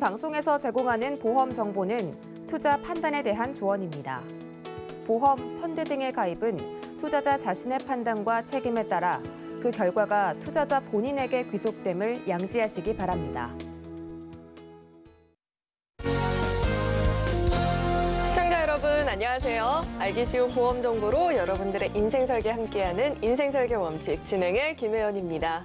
방송에서 제공하는 보험 정보는 투자 판단에 대한 조언입니다. 보험, 펀드 등의 가입은 투자자 자신의 판단과 책임에 따라 그 결과가 투자자 본인에게 귀속됨을 양지하시기 바랍니다. 시청자 여러분 안녕하세요. 알기 쉬운 보험 정보로 여러분들의 인생 설계 함께하는 인생 설계 원픽 진행의 김혜연입니다.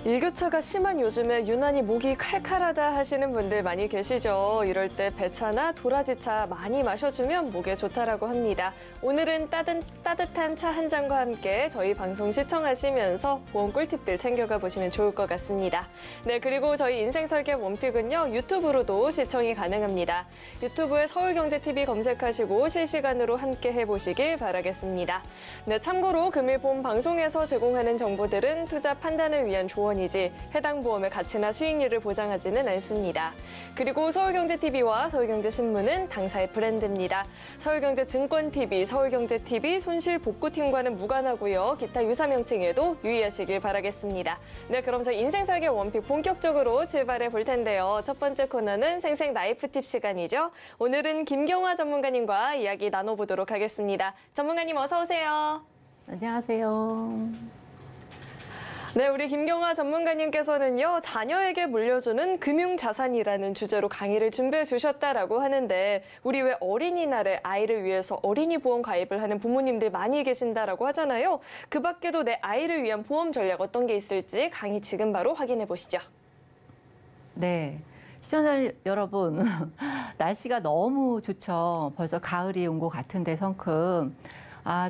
일교차가 심한 요즘에 유난히 목이 칼칼하다 하시는 분들 많이 계시죠. 이럴 때 배차나 도라지차 많이 마셔주면 목에 좋다라고 합니다. 오늘은 따뜻한 차 한 잔과 함께 저희 방송 시청하시면서 보험 꿀팁들 챙겨가 보시면 좋을 것 같습니다. 네, 그리고 저희 인생설계 원픽은요, 유튜브로도 시청이 가능합니다. 유튜브에 서울경제TV 검색하시고 실시간으로 함께 해보시길 바라겠습니다. 네, 참고로 금일 본 방송에서 제공하는 정보들은 투자 판단을 위한 조언이지 해당 보험의 가치나 수익률을 보장하지는 않습니다. 그리고 서울경제TV와 서울경제신문은 당사의 브랜드입니다. 서울경제증권TV, 서울경제TV 손실복구팀과는 무관하고요. 기타 유사 명칭에도 유의하시길 바라겠습니다. 네, 그럼 저희 인생설계 원픽 본격적으로 출발해 볼 텐데요. 첫 번째 코너는 생생 라이프 팁 시간이죠. 오늘은 김경화 전문가님과 이야기 나눠보도록 하겠습니다. 전문가님 어서 오세요. 안녕하세요. 네, 우리 김경화 전문가님께서는요, 자녀에게 물려주는 금융자산이라는 주제로 강의를 준비해 주셨다라고 하는데, 우리 왜 어린이날에 아이를 위해서 어린이 보험 가입을 하는 부모님들 많이 계신다라고 하잖아요. 그 밖에도 내 아이를 위한 보험 전략 어떤 게 있을지 강의 지금 바로 확인해 보시죠. 네, 시청자 여러분, 날씨가 너무 좋죠. 벌써 가을이 온 것 같은데 성큼.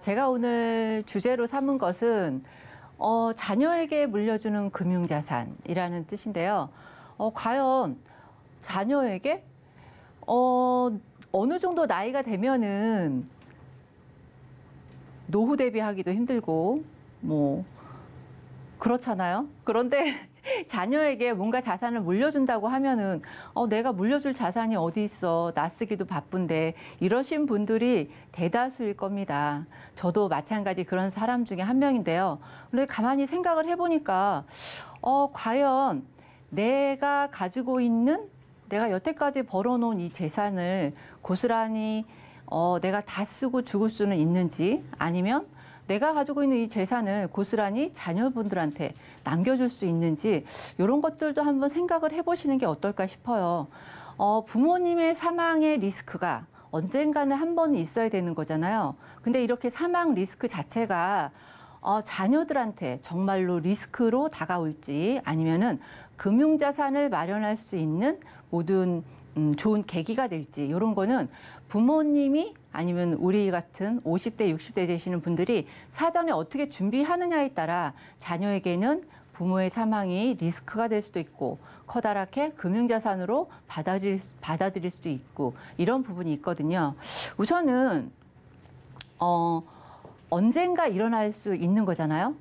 제가 오늘 주제로 삼은 것은 자녀에게 물려주는 금융자산이라는 뜻인데요. 과연 자녀에게 어느 정도 나이가 되면은 노후 대비하기도 힘들고 뭐 그렇잖아요. 그런데 자녀에게 뭔가 자산을 물려준다고 하면은 내가 물려줄 자산이 어디 있어, 나 쓰기도 바쁜데, 이러신 분들이 대다수일 겁니다. 저도 마찬가지 그런 사람 중에 한 명인데요. 근데 가만히 생각을 해보니까 과연 내가 가지고 있는, 내가 여태까지 벌어놓은 이 재산을 고스란히 내가 다 쓰고 죽을 수는 있는지, 아니면 내가 가지고 있는 이 재산을 고스란히 자녀분들한테 남겨줄 수 있는지, 이런 것들도 한번 생각을 해보시는 게 어떨까 싶어요. 부모님의 사망의 리스크가 언젠가는 한 번은 있어야 되는 거잖아요. 근데 이렇게 사망 리스크 자체가 자녀들한테 정말로 리스크로 다가올지, 아니면은 금융자산을 마련할 수 있는 모든 좋은 계기가 될지, 이런 거는 부모님이 아니면 우리 같은 50대, 60대 되시는 분들이 사전에 어떻게 준비하느냐에 따라 자녀에게는 부모의 사망이 리스크가 될 수도 있고 커다랗게 금융자산으로 받아들일 수도 있고, 이런 부분이 있거든요. 우선은 언젠가 일어날 수 있는 거잖아요.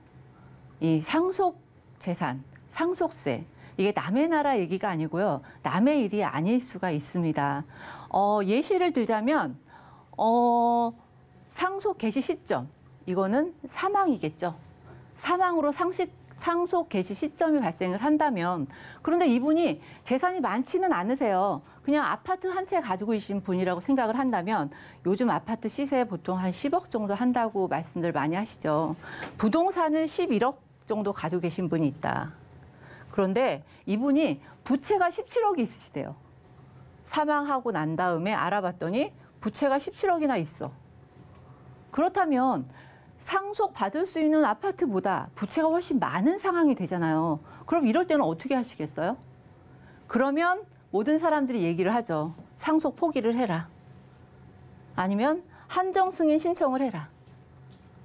이 상속재산, 상속세. 이게 남의 나라 얘기가 아니고요. 남의 일이 아닐 수가 있습니다. 예시를 들자면 상속 개시 시점, 이거는 사망이겠죠. 사망으로 상속 개시 시점이 발생을 한다면, 그런데 이분이 재산이 많지는 않으세요. 그냥 아파트 한 채 가지고 계신 분이라고 생각을 한다면, 요즘 아파트 시세 보통 한 10억 정도 한다고 말씀들 많이 하시죠. 부동산을 11억 정도 가지고 계신 분이 있다. 그런데 이분이 부채가 17억이 있으시대요. 사망하고 난 다음에 알아봤더니 부채가 17억이나 있어. 그렇다면 상속받을 수 있는 아파트보다 부채가 훨씬 많은 상황이 되잖아요. 그럼 이럴 때는 어떻게 하시겠어요? 그러면 모든 사람들이 얘기를 하죠. 상속 포기를 해라. 아니면 한정 승인 신청을 해라.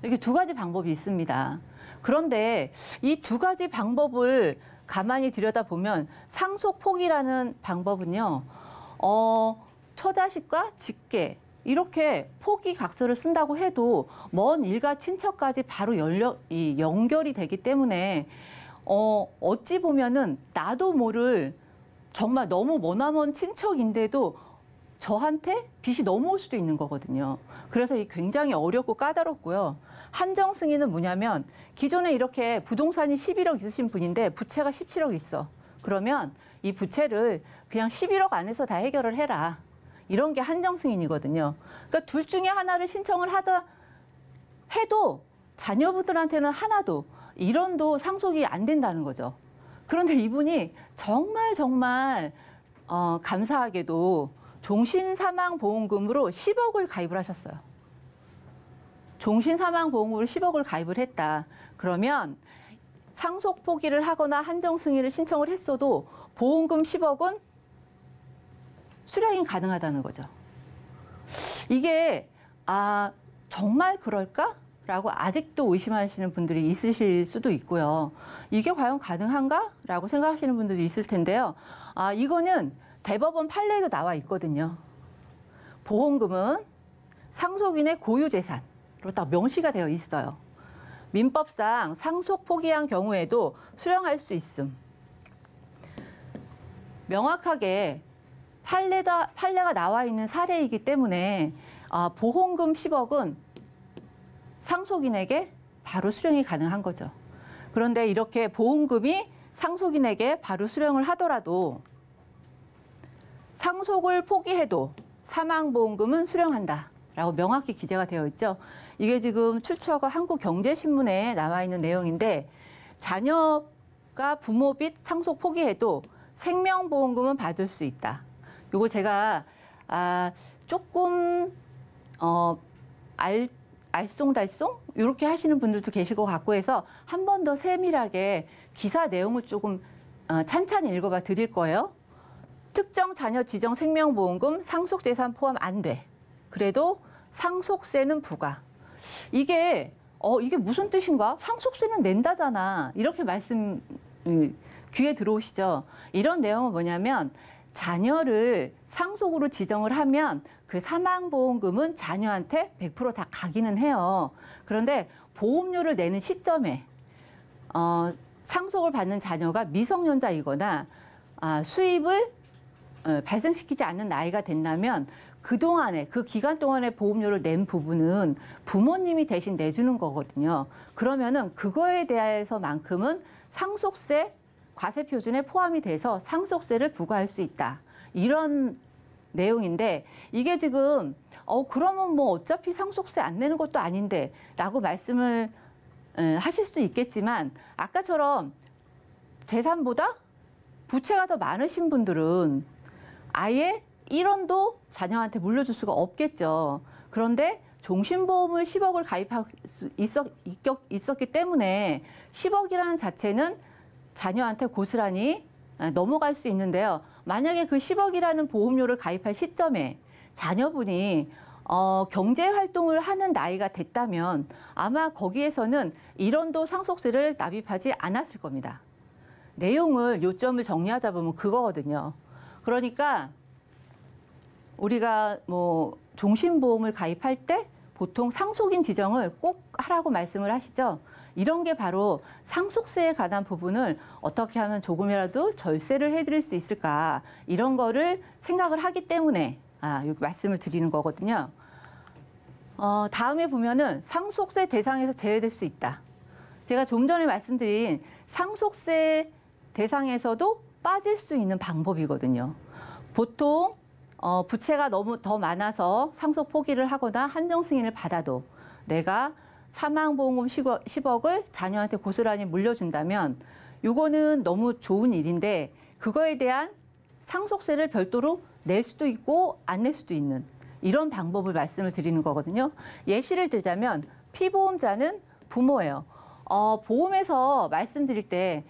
이렇게 두 가지 방법이 있습니다. 그런데 이 두 가지 방법을 가만히 들여다보면 상속 포기라는 방법은요, 처자식과 직계, 이렇게 포기 각서를 쓴다고 해도 먼 일가 친척까지 바로 연결이 되기 때문에 어찌 보면은 나도 모를 정말 너무 머나먼 친척인데도 저한테 빚이 넘어올 수도 있는 거거든요. 그래서 이 굉장히 어렵고 까다롭고요. 한정 승인은 뭐냐면, 기존에 이렇게 부동산이 11억 있으신 분인데 부채가 17억 있어. 그러면 이 부채를 그냥 11억 안에서 다 해결을 해라. 이런 게 한정승인이거든요. 그러니까 둘 중에 하나를 신청을 해도 자녀분들한테는 하나도 1원도 상속이 안 된다는 거죠. 그런데 이분이 정말 감사하게도 종신사망보험금으로 10억을 가입을 하셨어요. 종신사망보험금으로 10억을 가입을 했다. 그러면 상속 포기를 하거나 한정승인을 신청을 했어도 보험금 10억은 수령이 가능하다는 거죠. 이게 정말 그럴까? 라고 아직도 의심하시는 분들이 있으실 수도 있고요. 이게 과연 가능한가? 라고 생각하시는 분들도 있을 텐데요. 이거는 대법원 판례에도 나와 있거든요. 보험금은 상속인의 고유재산으로 딱 명시가 되어 있어요. 민법상 상속 포기한 경우에도 수령할 수 있음. 명확하게 판례가 나와 있는 사례이기 때문에 보험금 10억은 상속인에게 바로 수령이 가능한 거죠. 그런데 이렇게 보험금이 상속인에게 바로 수령을 하더라도 상속을 포기해도 사망보험금은 수령한다라고 명확히 기재가 되어 있죠. 이게 지금 출처가 한국경제신문에 나와 있는 내용인데 자녀가 부모 빚 상속 포기해도 생명보험금은 받을 수 있다. 요거 제가 조금 알쏭달쏭 이렇게 하시는 분들도 계실 것 같고 해서 한 번 더 세밀하게 기사 내용을 조금 찬찬히 읽어봐 드릴 거예요. 특정 자녀 지정 생명보험금 상속재산 포함 안 돼. 그래도 상속세는 부과. 이게 무슨 뜻인가? 상속세는 낸다잖아. 이렇게 말씀 귀에 들어오시죠. 이런 내용은 뭐냐면 자녀를 상속으로 지정을 하면 그 사망보험금은 자녀한테 100% 다 가기는 해요. 그런데 보험료를 내는 시점에 상속을 받는 자녀가 미성년자이거나 수입을 발생시키지 않는 나이가 된다면 그동안에 그 기간 동안에 보험료를 낸 부분은 부모님이 대신 내주는 거거든요. 그러면은 그거에 대해서만큼은 상속세 과세표준에 포함이 돼서 상속세를 부과할 수 있다. 이런 내용인데 이게 지금 그러면 뭐 어차피 상속세 안 내는 것도 아닌데 라고 말씀을 하실 수도 있겠지만 아까처럼 재산보다 부채가 더 많으신 분들은 아예 1원도 자녀한테 물려줄 수가 없겠죠. 그런데 종신보험을 10억을 가입할 수 있었기 때문에 10억이라는 자체는 자녀한테 고스란히 넘어갈 수 있는데요. 만약에 그 10억이라는 보험료를 가입할 시점에 자녀분이 경제활동을 하는 나이가 됐다면 아마 거기에서는 1원도 상속세를 납입하지 않았을 겁니다. 내용을 요점을 정리하자 보면 그거거든요. 그러니까 우리가 뭐 종신보험을 가입할 때 보통 상속인 지정을 꼭 하라고 말씀을 하시죠. 이런 게 바로 상속세에 관한 부분을 어떻게 하면 조금이라도 절세를 해드릴 수 있을까 이런 거를 생각을 하기 때문에 말씀을 드리는 거거든요. 다음에 보면은 상속세 대상에서 제외될 수 있다. 제가 좀 전에 말씀드린 상속세 대상에서도 빠질 수 있는 방법이거든요. 보통 부채가 너무 더 많아서 상속 포기를 하거나 한정 승인을 받아도 내가 사망보험금 10억을 자녀한테 고스란히 물려준다면 이거는 너무 좋은 일인데 그거에 대한 상속세를 별도로 낼 수도 있고 안 낼 수도 있는 이런 방법을 말씀을 드리는 거거든요. 예시를 들자면 피보험자는 부모예요. 보험에서 말씀드릴 때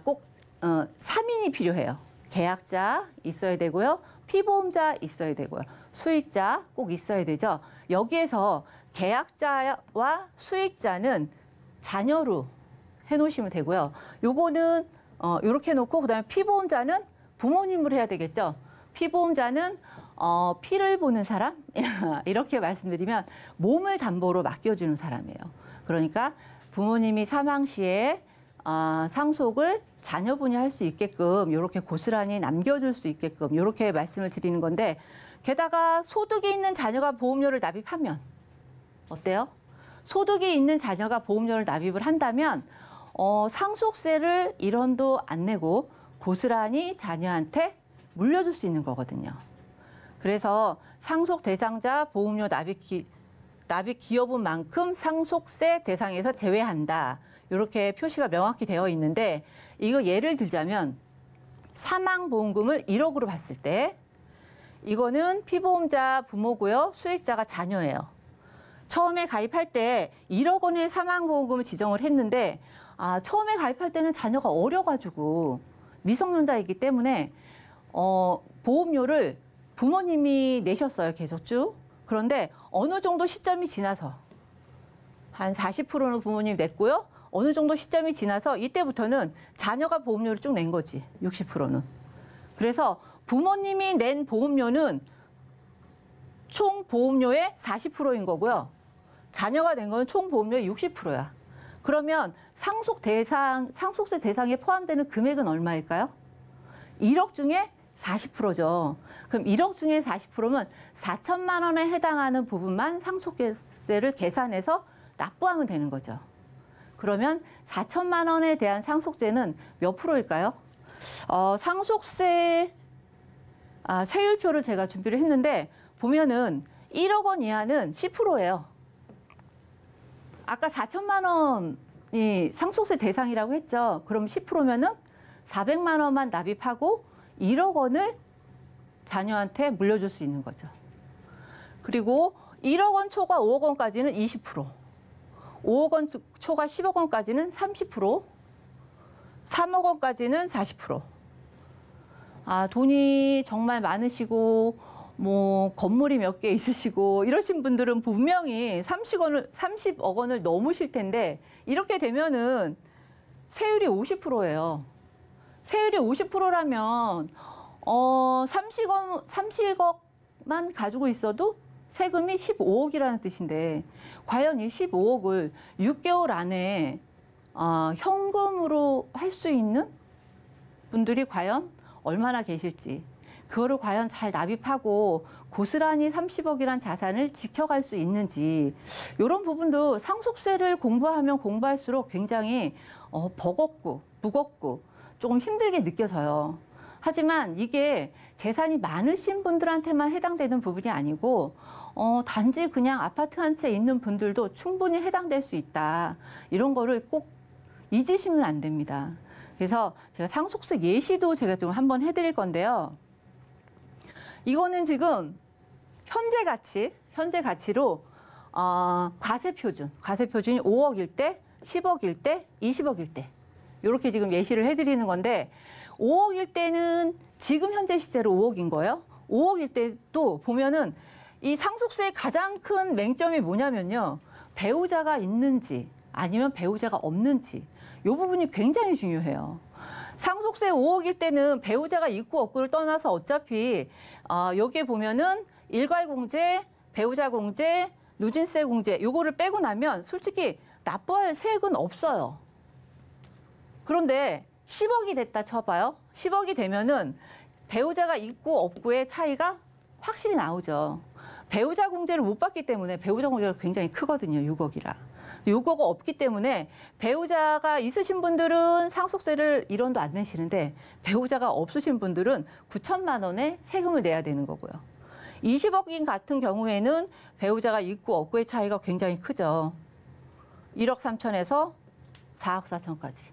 꼭 3인이 필요해요. 계약자 있어야 되고요. 피보험자 있어야 되고요. 수익자 꼭 있어야 되죠. 여기에서 계약자와 수익자는 자녀로 해놓으시면 되고요. 요거는 이렇게 해놓고 그다음에 피보험자는 부모님으로 해야 되겠죠. 피보험자는 피를 보는 사람 이렇게 말씀드리면 몸을 담보로 맡겨주는 사람이에요. 그러니까 부모님이 사망 시에 상속을 자녀분이 할 수 있게끔 이렇게 고스란히 남겨줄 수 있게끔 이렇게 말씀을 드리는 건데 게다가 소득이 있는 자녀가 보험료를 납입하면 어때요? 소득이 있는 자녀가 보험료를 납입을 한다면 상속세를 1원도 안 내고 고스란히 자녀한테 물려줄 수 있는 거거든요. 그래서 상속 대상자 보험료 납입 기여분만큼 상속세 대상에서 제외한다. 이렇게 표시가 명확히 되어 있는데 이거 예를 들자면 사망보험금을 1억으로 봤을 때 이거는 피보험자 부모고요. 수익자가 자녀예요. 처음에 가입할 때 1억 원의 사망보험금을 지정을 했는데 처음에 가입할 때는 자녀가 어려가지고 미성년자이기 때문에 보험료를 부모님이 내셨어요. 계속 쭉. 그런데 어느 정도 시점이 지나서 한 40%는 부모님이 냈고요. 어느 정도 시점이 지나서 이때부터는 자녀가 보험료를 쭉 낸 거지. 60%는. 그래서 부모님이 낸 보험료는 총 보험료의 40%인 거고요. 자녀가 낸 건 총 보험료의 60%야. 그러면 상속세 대상에 포함되는 금액은 얼마일까요? 1억 중에 40%죠. 그럼 1억 중에 40%면 4천만 원에 해당하는 부분만 상속세를 계산해서 납부하면 되는 거죠. 그러면 4천만 원에 대한 상속세는 몇 프로일까요? 상속세 세율표를 제가 준비를 했는데 보면은 1억 원 이하는 10%예요. 아까 4천만 원이 상속세 대상이라고 했죠. 그럼 10%면은 400만 원만 납입하고 1억 원을 자녀한테 물려줄 수 있는 거죠. 그리고 1억 원 초과 5억 원까지는 20%, 5억 원 초과 10억 원까지는 30%, 3억 원까지는 40%. 돈이 정말 많으시고 뭐 건물이 몇 개 있으시고 이러신 분들은 분명히 30억 원을 넘으실 텐데 이렇게 되면은 세율이 50%예요. 세율이 50%라면 30억만 가지고 있어도 세금이 15억이라는 뜻인데 과연 이 15억을 6개월 안에 현금으로 할 수 있는 분들이 과연 얼마나 계실지, 그거를 과연 잘 납입하고 고스란히 30억이란 자산을 지켜갈 수 있는지, 이런 부분도 상속세를 공부하면 공부할수록 굉장히 버겁고 무겁고 조금 힘들게 느껴져요. 하지만 이게 재산이 많으신 분들한테만 해당되는 부분이 아니고 단지 그냥 아파트 한 채 있는 분들도 충분히 해당될 수 있다. 이런 거를 꼭 잊으시면 안 됩니다. 그래서 제가 상속세 예시도 제가 좀 한번 해드릴 건데요. 이거는 지금 현재 가치로 과세표준이 5억일 때, 10억일 때, 20억일 때 이렇게 지금 예시를 해드리는 건데 5억일 때는 지금 현재 시세로 5억인 거예요. 5억일 때도 보면은 이 상속세의 가장 큰 맹점이 뭐냐면요. 배우자가 있는지 아니면 배우자가 없는지 이 부분이 굉장히 중요해요. 상속세 5억일 때는 배우자가 있고 없고를 떠나서 어차피 여기에 보면은 일괄공제, 배우자공제, 누진세공제 요거를 빼고 나면 솔직히 납부할 세액은 없어요. 그런데 10억이 됐다 쳐봐요. 10억이 되면은 배우자가 있고 없고의 차이가 확실히 나오죠. 배우자 공제를 못 받기 때문에 배우자 공제가 굉장히 크거든요. 6억이라. 요거가 없기 때문에 배우자가 있으신 분들은 상속세를 1원도 안 내시는데 배우자가 없으신 분들은 9천만 원의 세금을 내야 되는 거고요. 20억인 같은 경우에는 배우자가 있고 없고의 차이가 굉장히 크죠. 1억 3천에서 4억 4천까지.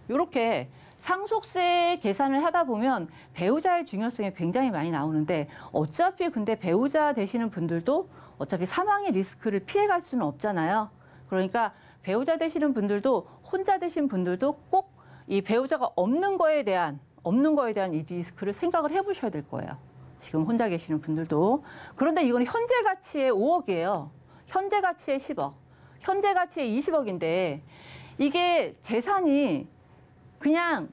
이렇게 상속세 계산을 하다 보면 배우자의 중요성이 굉장히 많이 나오는데 어차피 근데 배우자 되시는 분들도 어차피 사망의 리스크를 피해갈 수는 없잖아요. 그러니까 배우자 되시는 분들도 혼자 되신 분들도 꼭 이 배우자가 없는 거에 대한 이 리스크를 생각을 해보셔야 될 거예요. 지금 혼자 계시는 분들도. 그런데 이건 현재 가치의 5억이에요. 현재 가치의 10억. 현재 가치의 20억인데 이게 재산이 그냥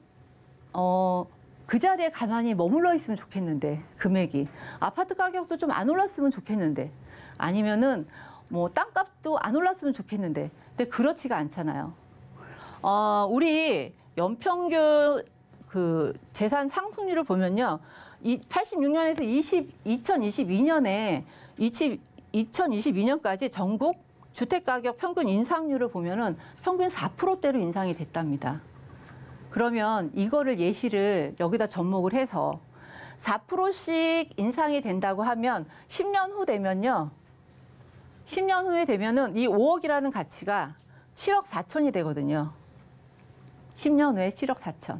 그 자리에 가만히 머물러 있으면 좋겠는데 금액이 아파트 가격도 좀 안 올랐으면 좋겠는데 아니면은 뭐 땅값도 안 올랐으면 좋겠는데 근데 그렇지가 않잖아요. 우리 연평균 그 재산 상승률을 보면요. 86년에서 2022년까지 전국 주택가격 평균 인상률을 보면은 평균 4%대로 인상이 됐답니다. 그러면 이거를 예시를 여기다 접목을 해서 4%씩 인상이 된다고 하면 10년 후 되면요. 10년 후에 되면은 이 5억이라는 가치가 7억 4천이 되거든요. 10년 후에 7억 4천.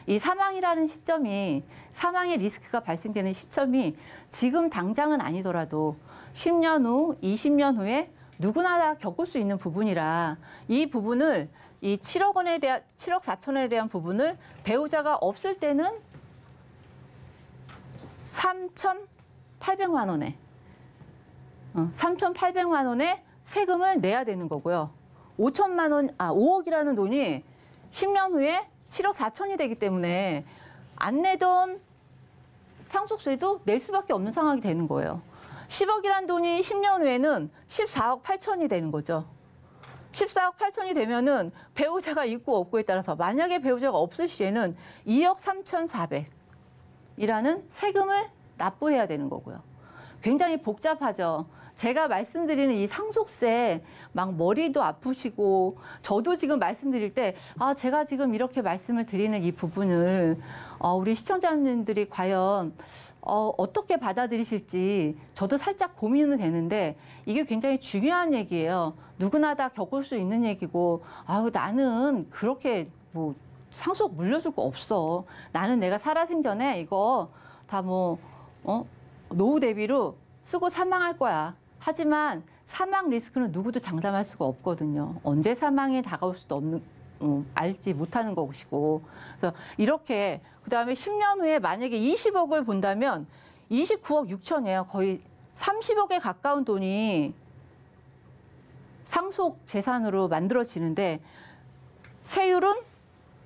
이 사망이라는 시점이, 사망의 리스크가 발생되는 시점이 지금 당장은 아니더라도 10년 후, 20년 후에 누구나 다 겪을 수 있는 부분이라 이 부분을 이 7억 원에 대한 7억 4천에 대한 부분을 배우자가 없을 때는 3,800만 원에 3,800만 원의 세금을 내야 되는 거고요. 5억이라는 돈이 10년 후에 7억 4천이 되기 때문에 안 내던 상속세도 낼 수밖에 없는 상황이 되는 거예요. 10억이란 돈이 10년 후에는 14억 8천이 되는 거죠. 14억 8천이 되면은 배우자가 있고 없고에 따라서 만약에 배우자가 없을 시에는 2억 3,400이라는 세금을 납부해야 되는 거고요. 굉장히 복잡하죠. 제가 말씀드리는 이 상속세 막 머리도 아프시고 저도 지금 말씀드릴 때 제가 지금 이렇게 말씀을 드리는 이 부분을 우리 시청자님들이 과연 어떻게 받아들이실지 저도 살짝 고민은 되는데 이게 굉장히 중요한 얘기예요. 누구나 다 겪을 수 있는 얘기고 나는 그렇게 뭐 상속 물려줄 거 없어. 나는 내가 살아생전에 이거 다 노후 대비로 쓰고 사망할 거야. 하지만 사망 리스크는 누구도 장담할 수가 없거든요. 언제 사망이 다가올 수도 없는, 알지 못하는 것이고. 그래서 이렇게, 그 다음에 10년 후에 만약에 20억을 본다면 29억 6천이에요. 거의 30억에 가까운 돈이 상속 재산으로 만들어지는데 세율은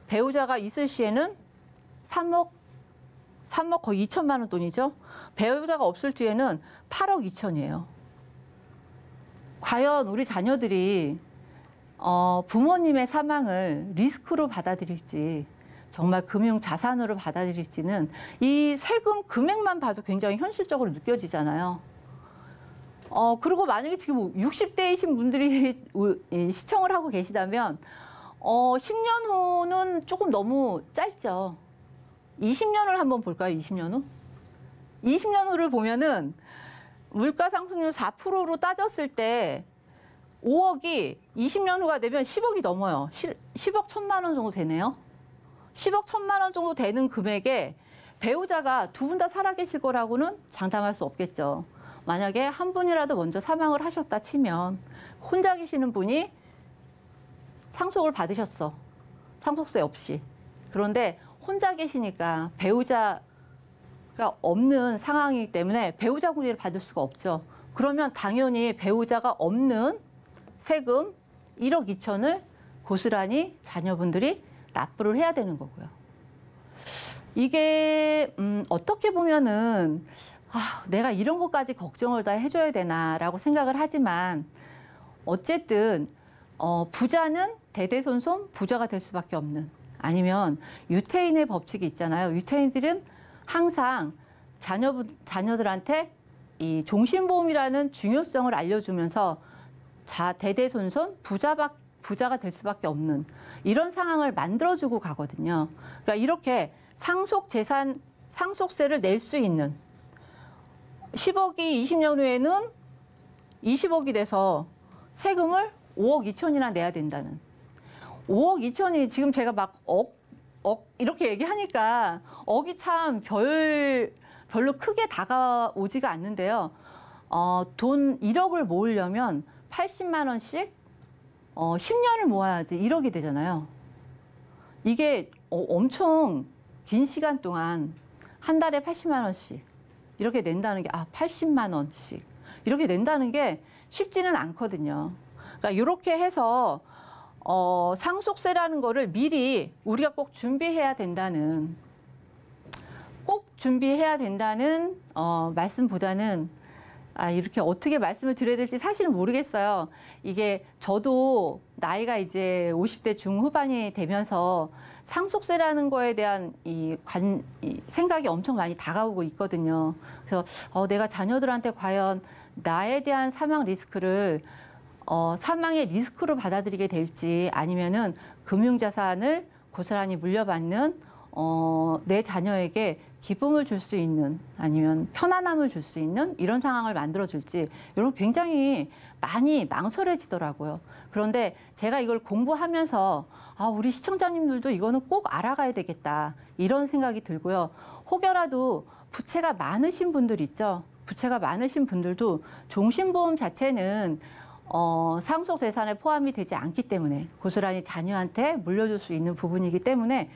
배우자가 있을 시에는 3억 거의 2천만 원 돈이죠. 배우자가 없을 뒤에는 8억 2천이에요. 과연 우리 자녀들이 부모님의 사망을 리스크로 받아들일지 정말 금융 자산으로 받아들일지는 이 세금 금액만 봐도 굉장히 현실적으로 느껴지잖아요. 그리고 만약에 지금 60대이신 분들이 시청을 하고 계시다면 10년 후는 조금 너무 짧죠. 20년을 한번 볼까요? 20년 후? 20년 후를 보면은 물가 상승률 4%로 따졌을 때 5억이 20년 후가 되면 10억이 넘어요. 10억 1천만 원 정도 되네요. 10억 1천만 원 정도 되는 금액에 배우자가 두 분 다 살아계실 거라고는 장담할 수 없겠죠. 만약에 한 분이라도 먼저 사망을 하셨다 치면 혼자 계시는 분이 상속을 받으셨어. 상속세 없이. 그런데 혼자 계시니까 배우자가 없는 상황이기 때문에 배우자 권리를 받을 수가 없죠. 그러면 당연히 배우자가 없는 세금 1억 2천을 고스란히 자녀분들이 납부를 해야 되는 거고요. 이게 어떻게 보면은 내가 이런 것까지 걱정을 다 해줘야 되나라고 생각을 하지만 어쨌든 부자는 대대손손 부자가 될 수밖에 없는, 아니면 유태인의 법칙이 있잖아요. 유태인들은 항상 자녀들한테 이 종신보험이라는 중요성을 알려주면서 대대손손 부자가 될 수밖에 없는 이런 상황을 만들어주고 가거든요. 그러니까 이렇게 상속세를 낼 수 있는 10억이 20년 후에는 20억이 돼서 세금을 5억 2천이나 내야 된다는. 5억 2천이 지금 제가 막 이렇게 얘기하니까 억이 참 별로 크게 다가오지가 않는데요. 돈 1억을 모으려면 80만 원씩 10년을 모아야지 1억이 되잖아요. 이게 엄청 긴 시간 동안 한 달에 80만 원씩 이렇게 낸다는 게 80만 원씩 이렇게 낸다는 게 쉽지는 않거든요. 그러니까 이렇게 해서 상속세라는 거를 미리 우리가 꼭 준비해야 된다는 말씀보다는 이렇게 어떻게 말씀을 드려야 될지 사실은 모르겠어요. 이게 저도 나이가 이제 50대 중후반이 되면서 상속세라는 거에 대한 이 생각이 엄청 많이 다가오고 있거든요. 그래서 내가 자녀들한테 과연 나에 대한 사망 리스크를 사망의 리스크로 받아들이게 될지 아니면은 금융자산을 고스란히 물려받는 내 자녀에게 기쁨을 줄 수 있는 아니면 편안함을 줄 수 있는 이런 상황을 만들어줄지 이런 굉장히 많이 망설여지더라고요. 그런데 제가 이걸 공부하면서 우리 시청자님들도 이거는 꼭 알아가야 되겠다 이런 생각이 들고요. 혹여라도 부채가 많으신 분들 있죠. 부채가 많으신 분들도 종신보험 자체는 상속재산에 포함이 되지 않기 때문에 고스란히 자녀한테 물려줄 수 있는 부분이기 때문에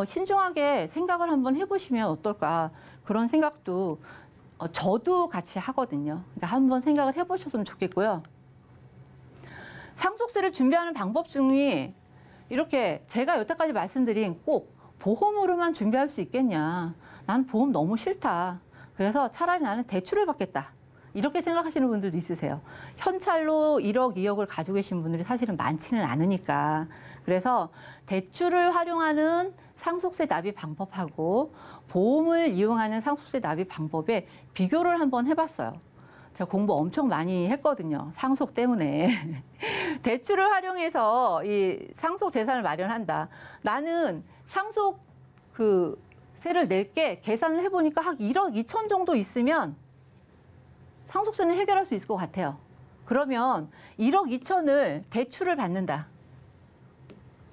신중하게 생각을 한번 해보시면 어떨까 그런 생각도 저도 같이 하거든요. 그러니까 한번 생각을 해보셨으면 좋겠고요. 상속세를 준비하는 방법 중에 이렇게 제가 여태까지 말씀드린 꼭 보험으로만 준비할 수 있겠냐. 난 보험 너무 싫다. 그래서 차라리 나는 대출을 받겠다. 이렇게 생각하시는 분들도 있으세요. 현찰로 1억, 2억을 가지고 계신 분들이 사실은 많지는 않으니까. 그래서 대출을 활용하는 상속세 납입 방법하고 보험을 이용하는 상속세 납입 방법에 비교를 한번 해봤어요. 제가 공부 엄청 많이 했거든요. 상속 때문에. 대출을 활용해서 이 상속 재산을 마련한다. 나는 상속 세를 낼게 계산을 해보니까 한 1억 2천 정도 있으면 상속세는 해결할 수 있을 것 같아요. 그러면 1억 2천을 대출을 받는다.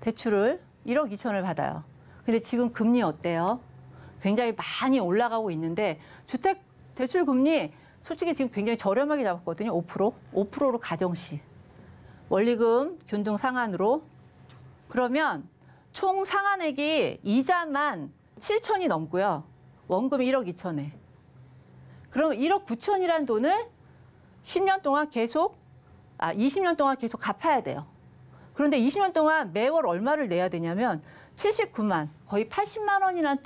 대출을 1억 2천을 받아요. 근데 지금 금리 어때요? 굉장히 많이 올라가고 있는데 주택 대출 금리 솔직히 지금 굉장히 저렴하게 잡았거든요. 5%? 5%로 가정시. 원리금 균등 상환으로. 그러면 총 상환액이 이자만 7천이 넘고요. 원금이 1억 2천에. 그럼 1억 9천이라는 돈을 20년 동안 계속 갚아야 돼요. 그런데 20년 동안 매월 얼마를 내야 되냐면 79만, 거의 80만 원이라는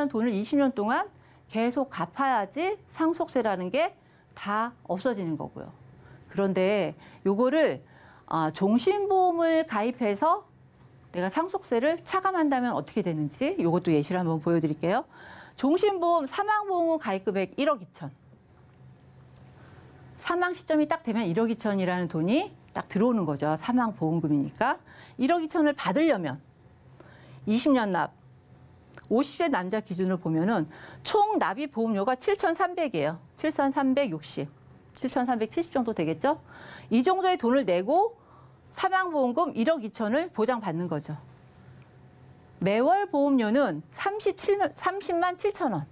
돈을 20년 동안 계속 갚아야지 상속세라는 게 다 없어지는 거고요. 그런데 요거를 종신보험을 가입해서 내가 상속세를 차감한다면 어떻게 되는지 요것도 예시를 한번 보여드릴게요. 종신보험 사망보험은 가입금액 1억 2천. 사망 시점이 딱 되면 1억 2천이라는 돈이 딱 들어오는 거죠. 사망보험금이니까. 1억 2천을 받으려면 20년 납, 50세 남자 기준으로 보면은 총 납입 보험료가 7,300이에요. 7,360, 7,370 정도 되겠죠? 이 정도의 돈을 내고 사망보험금 1억 2천을 보장받는 거죠. 매월 보험료는 30만 7천 원.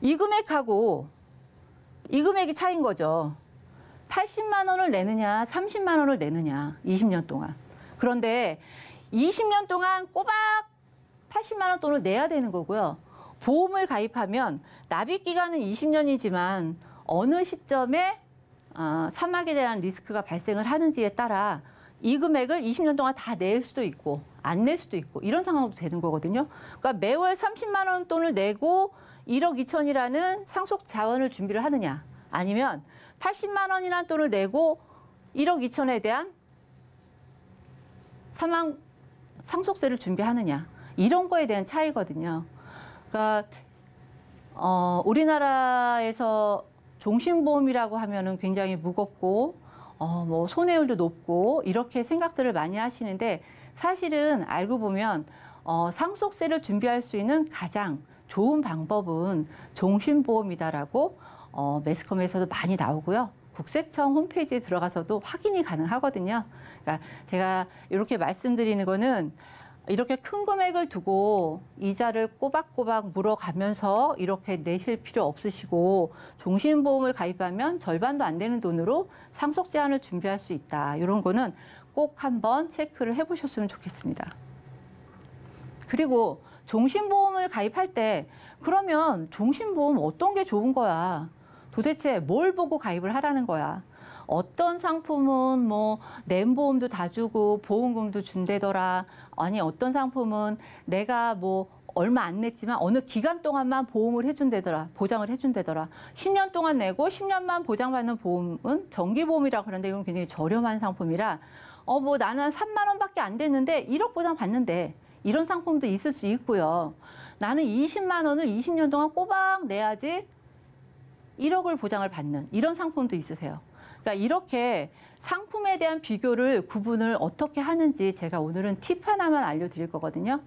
이 금액하고 이 금액이 차이인 거죠. 80만 원을 내느냐, 30만 원을 내느냐, 20년 동안. 그런데 20년 동안 꼬박 80만 원 돈을 내야 되는 거고요. 보험을 가입하면 납입 기간은 20년이지만 어느 시점에 사망에 대한 리스크가 발생을 하는지에 따라 이 금액을 20년 동안 다 낼 수도 있고 안 낼 수도 있고 이런 상황도 되는 거거든요. 그러니까 매월 30만 원 돈을 내고 1억 2천이라는 상속 자원을 준비를 하느냐 아니면 80만 원이라는 돈을 내고 1억 2천에 대한 상속세를 준비하느냐 이런 거에 대한 차이거든요. 그러니까 우리나라에서 종신보험이라고 하면은 굉장히 무겁고 뭐 손해율도 높고 이렇게 생각들을 많이 하시는데 사실은 알고 보면 상속세를 준비할 수 있는 가장 좋은 방법은 종신보험이다라고 매스컴에서도 많이 나오고요. 국세청 홈페이지에 들어가서도 확인이 가능하거든요. 그러니까 제가 이렇게 말씀드리는 거는 이렇게 큰 금액을 두고 이자를 꼬박꼬박 물어가면서 이렇게 내실 필요 없으시고 종신보험을 가입하면 절반도 안 되는 돈으로 상속 제한을 준비할 수 있다. 이런 거는 꼭 한번 체크를 해보셨으면 좋겠습니다. 그리고 종신보험을 가입할 때 그러면 종신보험 어떤 게 좋은 거야? 도대체 뭘 보고 가입을 하라는 거야? 어떤 상품은 뭐 낸보험도 다 주고 보험금도 준대더라. 아니 어떤 상품은 내가 뭐 얼마 안 냈지만 어느 기간 동안만 보험을 해준대더라. 보장을 해준대더라. 10년 동안 내고 10년만 보장받는 보험은 정기보험이라고 하는데 이건 굉장히 저렴한 상품이라 뭐 나는 3만 원밖에 안 됐는데 1억 보장 받는데 이런 상품도 있을 수 있고요. 나는 20만 원을 20년 동안 꼬박 내야지 1억을 보장을 받는 이런 상품도 있으세요. 그러니까 이렇게 상품에 대한 비교를 구분을 어떻게 하는지 제가 오늘은 팁 하나만 알려드릴 거거든요.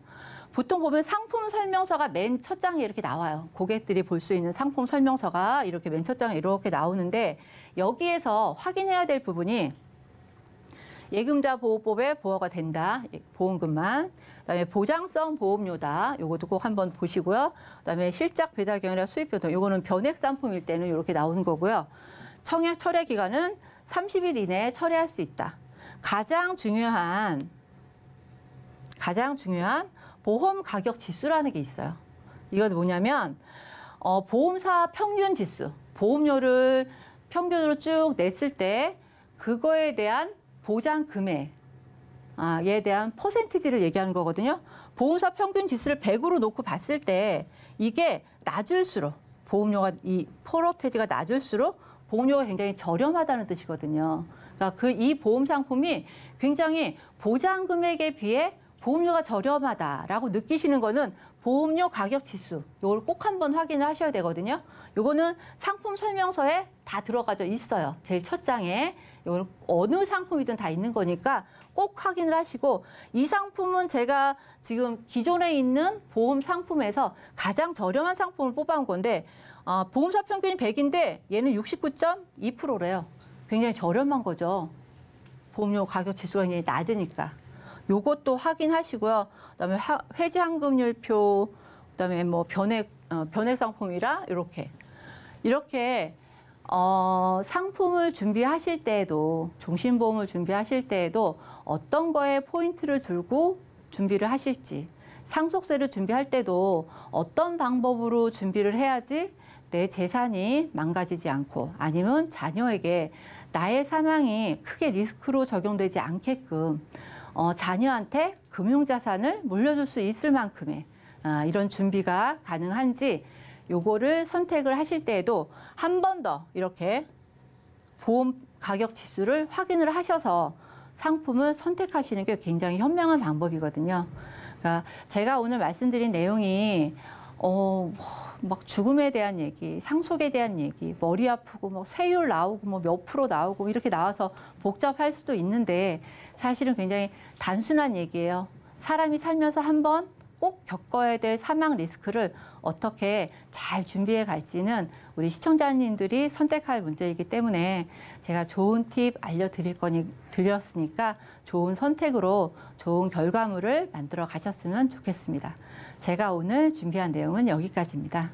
보통 보면 상품 설명서가 맨 첫 장에 이렇게 나와요. 고객들이 볼 수 있는 상품 설명서가 이렇게 맨 첫 장에 이렇게 나오는데 여기에서 확인해야 될 부분이 예금자 보호법에 보호가 된다. 보험금만. 그다음에 보장성 보험료다. 요것도 꼭 한번 보시고요. 그다음에 실적 배달 경우나 수입 변동. 요거는 변액 상품일 때는 이렇게 나오는 거고요. 청약 철회 기간은 30일 이내에 철회할 수 있다. 가장 중요한 보험 가격 지수라는 게 있어요. 이건 뭐냐면 보험사 평균 지수, 보험료를 평균으로 쭉 냈을 때 그거에 대한 보장 금액에 대한 퍼센티지를 얘기하는 거거든요. 보험사 평균 지수를 100으로 놓고 봤을 때 이게 낮을수록 보험료가 이 퍼센티지가 낮을수록 보험료가 굉장히 저렴하다는 뜻이거든요. 그러니까 이 보험 상품이 굉장히 보장 금액에 비해 보험료가 저렴하다라고 느끼시는 거는 보험료 가격 지수, 이걸 꼭 한번 확인을 하셔야 되거든요. 요거는 상품 설명서에 다 들어가져 있어요. 제일 첫 장에. 이건 어느 상품이든 다 있는 거니까 꼭 확인을 하시고 이 상품은 제가 지금 기존에 있는 보험 상품에서 가장 저렴한 상품을 뽑아온 건데 보험사 평균이 100인데 얘는 69.2%래요. 굉장히 저렴한 거죠. 보험료 가격 지수가 굉장히 낮으니까. 요것도 확인하시고요. 그다음에 회지 환급률표, 그다음에 뭐 변액 상품이라 이렇게 상품을 준비하실 때에도 종신보험을 준비하실 때에도 어떤 거에 포인트를 두고 준비를 하실지, 상속세를 준비할 때도 어떤 방법으로 준비를 해야지 내 재산이 망가지지 않고 아니면 자녀에게 나의 사망이 크게 리스크로 적용되지 않게끔 자녀한테 금융자산을 물려줄 수 있을 만큼의 이런 준비가 가능한지 요거를 선택을 하실 때에도 한 번 더 이렇게 보험 가격 지수를 확인을 하셔서 상품을 선택하시는 게 굉장히 현명한 방법이거든요. 그러니까 제가 오늘 말씀드린 내용이 막 죽음에 대한 얘기, 상속에 대한 얘기, 머리 아프고 뭐 세율 나오고 뭐 몇 프로 나오고 이렇게 나와서 복잡할 수도 있는데 사실은 굉장히 단순한 얘기예요. 사람이 살면서 한번 꼭 겪어야 될 사망 리스크를 어떻게 잘 준비해 갈지는 우리 시청자님들이 선택할 문제이기 때문에 제가 좋은 팁 드렸으니까 좋은 선택으로 좋은 결과물을 만들어 가셨으면 좋겠습니다. 제가 오늘 준비한 내용은 여기까지입니다.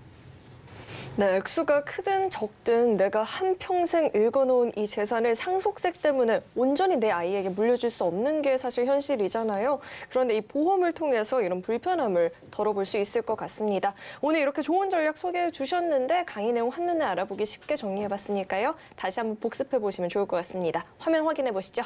네, 액수가 크든 적든 내가 한평생 읽어놓은 이 재산을 상속세 때문에 온전히 내 아이에게 물려줄 수 없는 게 사실 현실이잖아요. 그런데 이 보험을 통해서 이런 불편함을 덜어볼 수 있을 것 같습니다. 오늘 이렇게 좋은 전략 소개해 주셨는데 강의 내용 한눈에 알아보기 쉽게 정리해봤으니까요. 다시 한번 복습해보시면 좋을 것 같습니다. 화면 확인해 보시죠.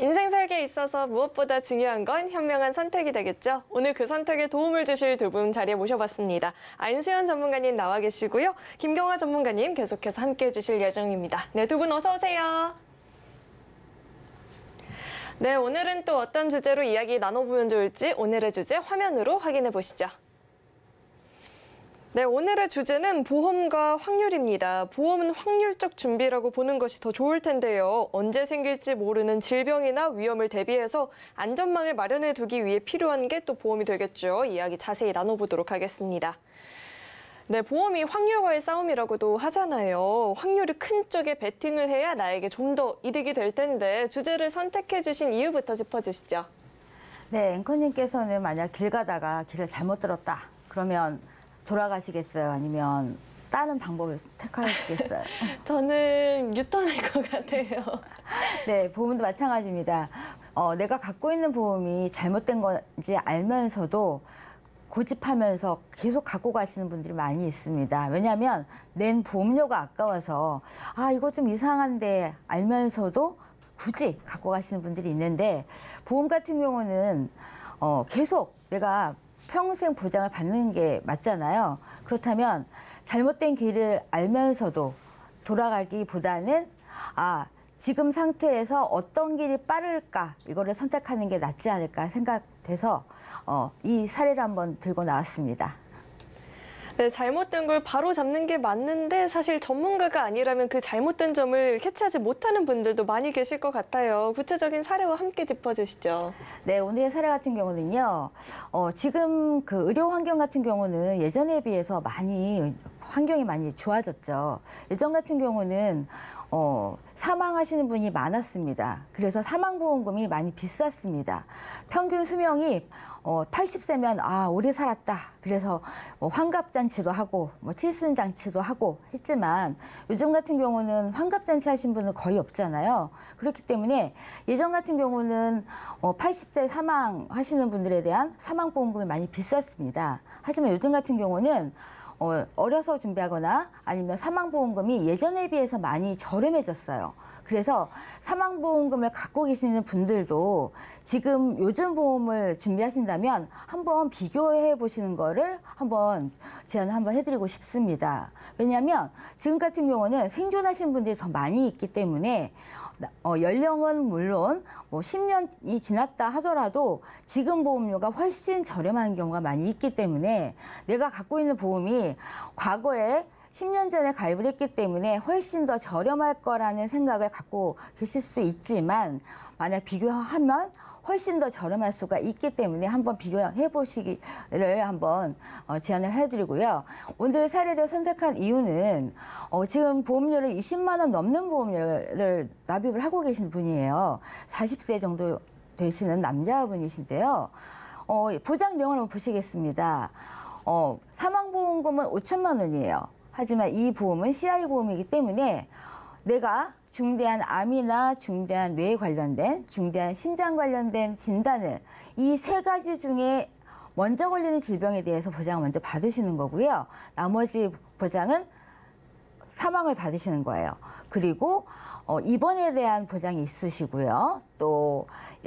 인생 살기에 있어서 무엇보다 중요한 건 현명한 선택이 되겠죠. 오늘 그 선택에 도움을 주실 두 분 자리에 모셔봤습니다. 안수연 전문가님 나와 계시고요. 김경화 전문가님 계속해서 함께해 주실 예정입니다. 네, 두 분 어서 오세요. 네, 오늘은 또 어떤 주제로 이야기 나눠보면 좋을지 오늘의 주제 화면으로 확인해 보시죠. 네, 오늘의 주제는 보험과 확률입니다. 보험은 확률적 준비라고 보는 것이 더 좋을 텐데요. 언제 생길지 모르는 질병이나 위험을 대비해서 안전망을 마련해 두기 위해 필요한 게 또 보험이 되겠죠. 이야기 자세히 나눠보도록 하겠습니다. 네, 보험이 확률과의 싸움이라고도 하잖아요. 확률이 큰 쪽에 베팅을 해야 나에게 좀 더 이득이 될 텐데 주제를 선택해 주신 이유부터 짚어주시죠. 네, 앵커님께서는 만약 길 가다가 길을 잘못 들었다. 그러면 돌아가시겠어요? 아니면 다른 방법을 택하시겠어요? 저는 유턴할 것 같아요. 네, 보험도 마찬가지입니다. 내가 갖고 있는 보험이 잘못된 건지 알면서도 고집하면서 계속 갖고 가시는 분들이 많이 있습니다. 왜냐하면 낸 보험료가 아까워서 이거 좀 이상한데 알면서도 굳이 갖고 가시는 분들이 있는데 보험 같은 경우는 계속 내가 평생 보장을 받는 게 맞잖아요. 그렇다면 잘못된 길을 알면서도 돌아가기보다는 지금 상태에서 어떤 길이 빠를까 이거를 선택하는 게 낫지 않을까 생각돼서 이 사례를 한번 들고 나왔습니다. 네, 잘못된 걸 바로 잡는 게 맞는데 사실 전문가가 아니라면 그 잘못된 점을 캐치하지 못하는 분들도 많이 계실 것 같아요. 구체적인 사례와 함께 짚어주시죠. 네, 오늘의 사례 같은 경우는요. 지금 그 의료 환경 같은 경우는 예전에 비해서 환경이 많이 좋아졌죠. 예전 같은 경우는 사망하시는 분이 많았습니다. 그래서 사망보험금이 많이 비쌌습니다. 평균 수명이 80세면 오래 살았다. 그래서 환갑잔치도 하고 칠순잔치도 하고 했지만 요즘 같은 경우는 환갑잔치 하신 분은 거의 없잖아요. 그렇기 때문에 예전 같은 경우는 80세 사망하시는 분들에 대한 사망보험금이 많이 비쌌습니다. 하지만 요즘 같은 경우는 어려서 준비하거나 아니면 사망보험금이 예전에 비해서 많이 저렴해졌어요. 그래서 사망보험금을 갖고 계시는 분들도 지금 요즘 보험을 준비하신다면 한번 비교해 보시는 거를 한번 제안을 한번 해드리고 싶습니다. 왜냐하면 지금 같은 경우는 생존하시는 분들이 더 많이 있기 때문에 연령은 물론 10년이 지났다 하더라도 지금 보험료가 훨씬 저렴한 경우가 많이 있기 때문에 내가 갖고 있는 보험이 과거에 10년 전에 가입을 했기 때문에 훨씬 더 저렴할 거라는 생각을 갖고 계실 수도 있지만 만약 비교하면 훨씬 더 저렴할 수가 있기 때문에 한번 비교해 보시기를 한번 제안을 해드리고요. 오늘 사례를 선택한 이유는 지금 보험료를 20만 원 넘는 보험료를 납입을 하고 계신 분이에요. 40세 정도 되시는 남자분이신데요. 보장 내용을 한번 보시겠습니다. 사망보험금은 5천만 원이에요. 하지만 이 보험은 CI 보험이기 때문에 내가 중대한 암이나 중대한 뇌에 관련된, 중대한 심장 관련된 진단을 이 세 가지 중에 먼저 걸리는 질병에 대해서 보장을 먼저 받으시는 거고요. 나머지 보장은 사망을 받으시는 거예요. 그리고 입원에 대한 보장이 있으시고요. 또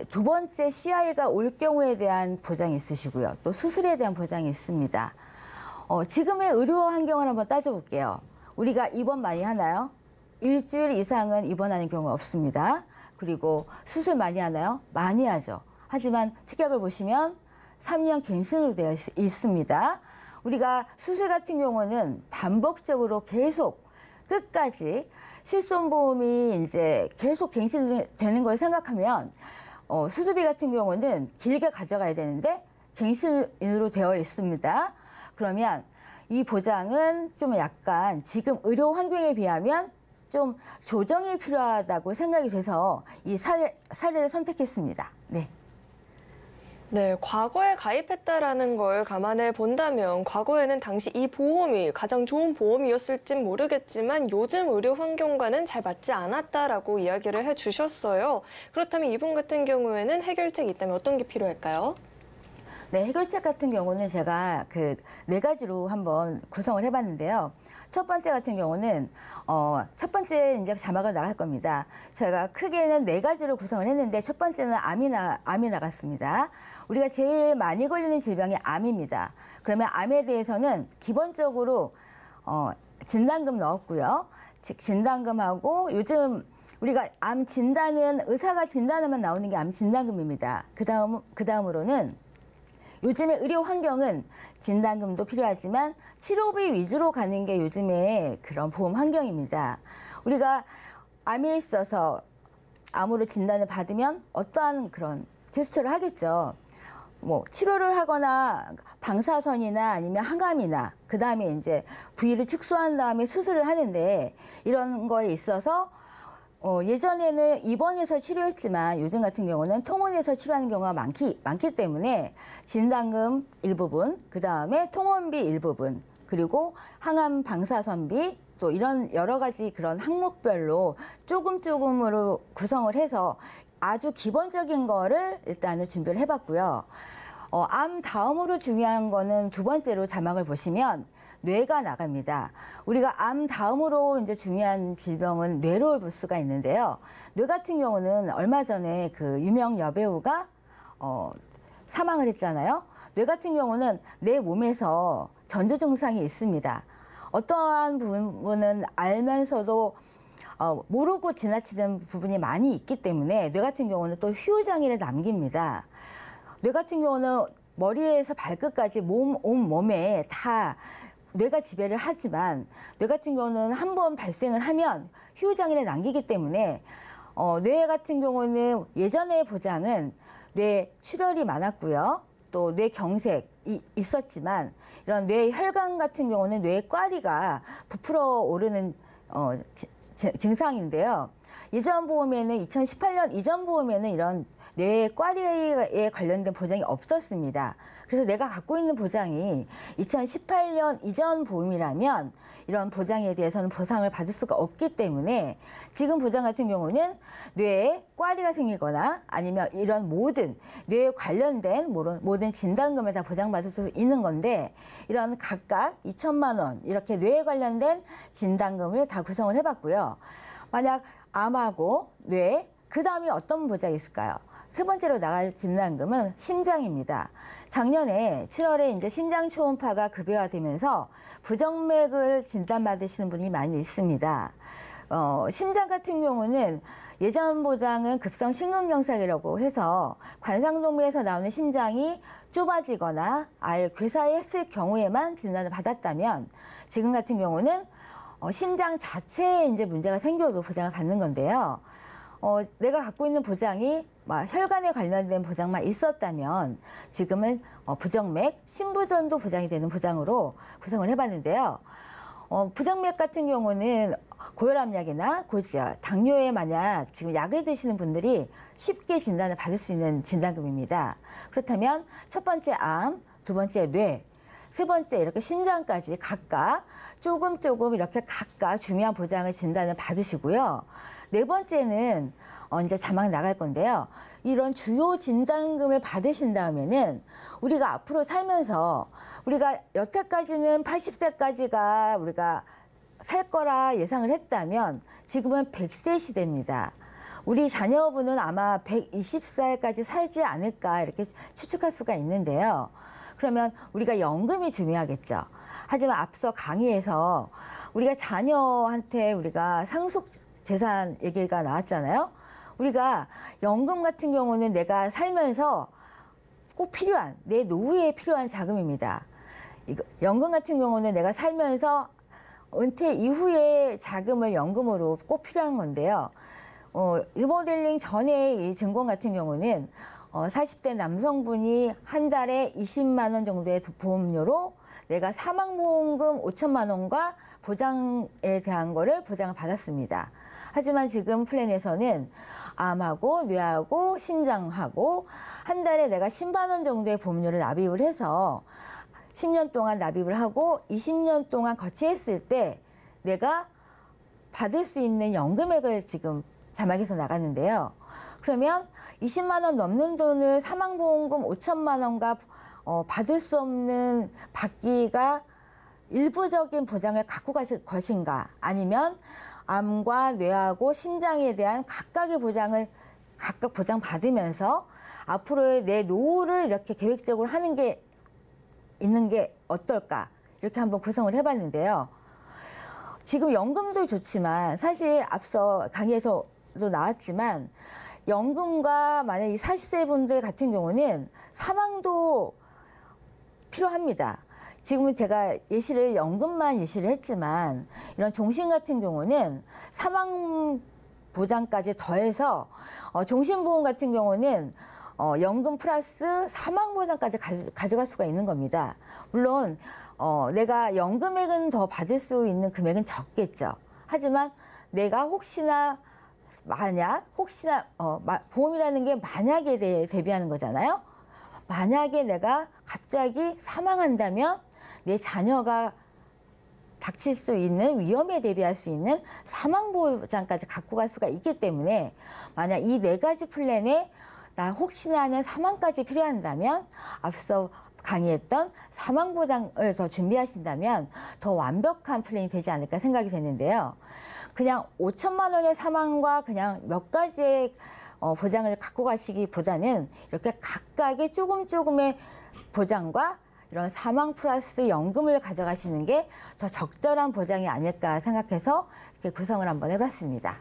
두 번째 CI가 올 경우에 대한 보장이 있으시고요. 또 수술에 대한 보장이 있습니다. 지금의 의료 환경을 한번 따져볼게요. 우리가 입원 많이 하나요? 일주일 이상은 입원하는 경우가 없습니다. 그리고 수술 많이 하나요? 많이 하죠. 하지만 특약을 보시면 3년 갱신으로 되어 있습니다. 우리가 수술 같은 경우는 반복적으로 계속 끝까지 실손보험이 이제 계속 갱신되는 걸 생각하면 수술비 같은 경우는 길게 가져가야 되는데 갱신으로 되어 있습니다. 그러면 이 보장은 좀 약간 지금 의료 환경에 비하면 좀 조정이 필요하다고 생각이 돼서 이 사례를 선택했습니다. 네. 네, 과거에 가입했다라는 걸 감안해 본다면 과거에는 당시 이 보험이 가장 좋은 보험이었을진 모르겠지만 요즘 의료 환경과는 잘 맞지 않았다라고 이야기를 해주셨어요. 그렇다면 이분 같은 경우에는 해결책이 있다면 어떤 게 필요할까요? 네, 해결책 같은 경우는 제가 그 4가지로 한번 구성을 해봤는데요. 첫 번째 같은 경우는 첫 번째 이제 자막을 나갈 겁니다. 저희가 크게는 4가지로 구성을 했는데 첫 번째는 암이 나갔습니다. 우리가 제일 많이 걸리는 질병이 암입니다. 그러면 암에 대해서는 기본적으로 진단금 넣었고요. 즉 진단금하고 요즘 우리가 암 진단은 의사가 진단하면 나오는 게 암 진단금입니다. 그다음으로는 요즘의 의료 환경은 진단금도 필요하지만 치료비 위주로 가는 게 요즘의 그런 보험 환경입니다. 우리가 암에 있어서 암으로 진단을 받으면 어떠한 그런 제스처를 하겠죠. 뭐 치료를 하거나 방사선이나 아니면 항암이나 그다음에 이제 부위를 축소한 다음에 수술을 하는데 이런 거에 있어서 예전에는 입원해서 치료했지만 요즘 같은 경우는 통원해서 치료하는 경우가 많기 때문에 진단금 일부분, 그 다음에 통원비 일부분, 그리고 항암 방사선비 또 이런 여러 가지 그런 항목별로 조금으로 구성을 해서 아주 기본적인 거를 일단은 준비를 해봤고요. 암 다음으로 중요한 거는 두 번째로 자막을 보시면 뇌가 나갑니다. 우리가 암 다음으로 이제 중요한 질병은 뇌로 볼 수가 있는데요. 뇌 같은 경우는 얼마 전에 그 유명 여배우가 사망을 했잖아요. 뇌 같은 경우는 내 몸에서 전조 증상이 있습니다. 어떠한 부분은 알면서도 모르고 지나치는 부분이 많이 있기 때문에 뇌 같은 경우는 또 휴장애를 남깁니다. 뇌 같은 경우는 머리에서 발끝까지 온몸에 다 뇌가 지배를 하지만 뇌 같은 경우는 한번 발생을 하면 휴장애를 남기기 때문에 뇌 같은 경우는 예전의 보장은 뇌 출혈이 많았고요. 또 뇌경색이 있었지만 이런 뇌혈관 같은 경우는 뇌꽈리가 부풀어 오르는 증상인데요. 이전 보험에는 2018년 이전 보험에는 이런 뇌꽈리에 관련된 보장이 없었습니다. 그래서 내가 갖고 있는 보장이 2018년 이전 보험이라면 이런 보장에 대해서는 보상을 받을 수가 없기 때문에 지금 보장 같은 경우는 뇌에 꽈리가 생기거나 아니면 이런 모든 뇌에 관련된 모든 진단금을 다 보장받을 수 있는 건데 이런 각각 2천만 원 이렇게 뇌에 관련된 진단금을 다 구성을 해봤고요. 만약 암하고 뇌, 그 다음에 어떤 보장이 있을까요? 세 번째로 나갈 진단금은 심장입니다. 작년에 7월에 이제 심장 초음파가 급여화되면서 부정맥을 진단받으시는 분이 많이 있습니다. 심장 같은 경우는 예전 보장은 급성 심근경색이라고 해서 관상동맥에서 나오는 심장이 좁아지거나 아예 괴사했을 경우에만 진단을 받았다면 지금 같은 경우는 심장 자체에 이제 문제가 생겨도 보장을 받는 건데요. 내가 갖고 있는 보장이 혈관에 관련된 보장만 있었다면 지금은 부정맥, 심부전도 보장이 되는 보장으로 구성을 해봤는데요. 부정맥 같은 경우는 고혈압약이나 고지혈, 당뇨에 만약 지금 약을 드시는 분들이 쉽게 진단을 받을 수 있는 진단금입니다. 그렇다면 첫 번째 암, 두 번째 뇌, 세 번째 이렇게 심장까지 각각 조금 이렇게 각각 중요한 보장을 진단을 받으시고요. 네 번째는 이제 자막 나갈 건데요. 이런 주요 진단금을 받으신 다음에는 우리가 앞으로 살면서 우리가 여태까지는 80세까지가 우리가 살 거라 예상을 했다면 지금은 100세 시대입니다. 우리 자녀분은 아마 120살까지 살지 않을까 이렇게 추측할 수가 있는데요. 그러면 우리가 연금이 중요하겠죠. 하지만 앞서 강의에서 우리가 자녀한테 우리가 상속 재산 얘기가 나왔잖아요. 우리가 연금 같은 경우는 내가 살면서 꼭 필요한 내 노후에 필요한 자금입니다. 연금 같은 경우는 내가 살면서 은퇴 이후에 자금을 연금으로 꼭 필요한 건데요. 리모델링 전에 이 증권 같은 경우는 40대 남성분이 한 달에 20만 원 정도의 보험료로 내가 사망보험금 5천만 원과 보장에 대한 거를 보장을 받았습니다. 하지만 지금 플랜에서는 암하고 뇌하고 심장하고 한 달에 내가 10만 원 정도의 보험료를 납입을 해서 10년 동안 납입을 하고 20년 동안 거치했을 때 내가 받을 수 있는 연금액을 지금 자막에서 나갔는데요. 그러면 20만 원 넘는 돈을 사망보험금 5천만 원과 받을 수 없는 받기가 일부적인 보장을 갖고 가실 것인가, 아니면 암과 뇌하고 심장에 대한 각각의 보장을 각각 보장받으면서 앞으로의 내 노후를 이렇게 계획적으로 하는 게 있는 게 어떨까, 이렇게 한번 구성을 해봤는데요. 지금 연금도 좋지만 사실 앞서 강의에서도 나왔지만 연금과 만약 이 40세 분들 같은 경우는 사망도 필요합니다. 지금은 제가 연금만 예시를 했지만 이런 종신 같은 경우는 사망 보장까지 더해서 종신보험 같은 경우는 연금 플러스 사망 보장까지 가져갈 수가 있는 겁니다. 물론 내가 연금액은 더 받을 수 있는 금액은 적겠죠. 하지만 내가 혹시나 보험이라는 게 만약에 대해 대비하는 거잖아요. 만약에 내가 갑자기 사망한다면 내 자녀가 닥칠 수 있는 위험에 대비할 수 있는 사망보장까지 갖고 갈 수가 있기 때문에, 만약 이 4가지 플랜에 나 혹시나 하는 사망까지 필요한다면 앞서 강의했던 사망보장을 더 준비하신다면 더 완벽한 플랜이 되지 않을까 생각이 되는데요. 그냥 5천만 원의 사망과 그냥 몇 가지의 보장을 갖고 가시기보다는 이렇게 각각의 조금의 보장과 이런 사망 플러스 연금을 가져가시는 게 더 적절한 보장이 아닐까 생각해서 이렇게 구성을 한번 해봤습니다.